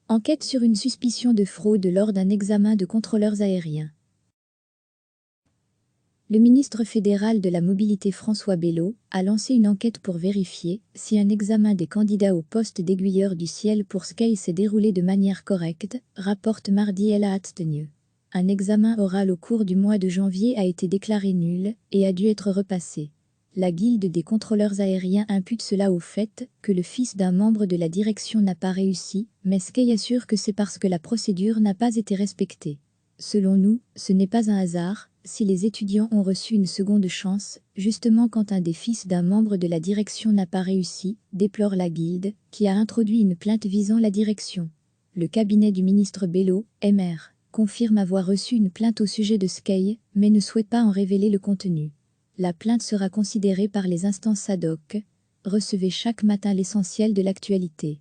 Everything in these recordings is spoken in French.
Enquête sur une suspicion de fraude lors d'un examen de contrôleurs aériens. Le ministre fédéral de la Mobilité François Bello a lancé une enquête pour vérifier si un examen des candidats au poste d'aiguilleur du ciel pour Sky s'est déroulé de manière correcte, rapporte mardi El News. Un examen oral au cours du mois de janvier a été déclaré nul et a dû être repassé. La Guilde des contrôleurs aériens impute cela au fait que le fils d'un membre de la direction n'a pas réussi, mais Sky assure que c'est parce que la procédure n'a pas été respectée. Selon nous, ce n'est pas un hasard si les étudiants ont reçu une seconde chance, justement quand un des fils d'un membre de la direction n'a pas réussi, déplore la Guilde, qui a introduit une plainte visant la direction. Le cabinet du ministre Bello, MR, confirme avoir reçu une plainte au sujet de Sky, mais ne souhaite pas en révéler le contenu. La plainte sera considérée par les instances ad hoc. Recevez chaque matin l'essentiel de l'actualité.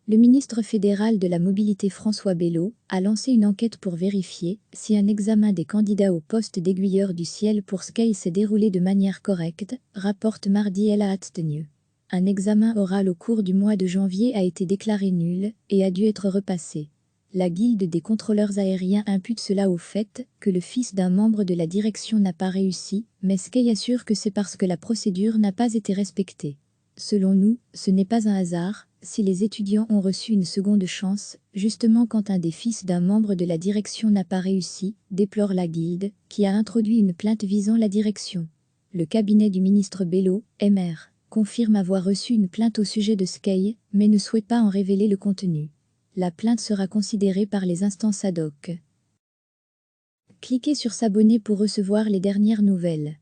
Le ministre fédéral de la Mobilité François Bello a lancé une enquête pour vérifier si un examen des candidats au poste d'aiguilleur du ciel pour Sky s'est déroulé de manière correcte, rapporte mardi El News. Un examen oral au cours du mois de janvier a été déclaré nul et a dû être repassé. La Guilde des contrôleurs aériens impute cela au fait que le fils d'un membre de la direction n'a pas réussi, mais Sky assure que c'est parce que la procédure n'a pas été respectée. Selon nous, ce n'est pas un hasard si les étudiants ont reçu une seconde chance, justement quand un des fils d'un membre de la direction n'a pas réussi, déplore la Guilde, qui a introduit une plainte visant la direction. Le cabinet du ministre Bello, MR, confirme avoir reçu une plainte au sujet de Sky, mais ne souhaite pas en révéler le contenu. La plainte sera considérée par les instances ad hoc. Cliquez sur s'abonner pour recevoir les dernières nouvelles.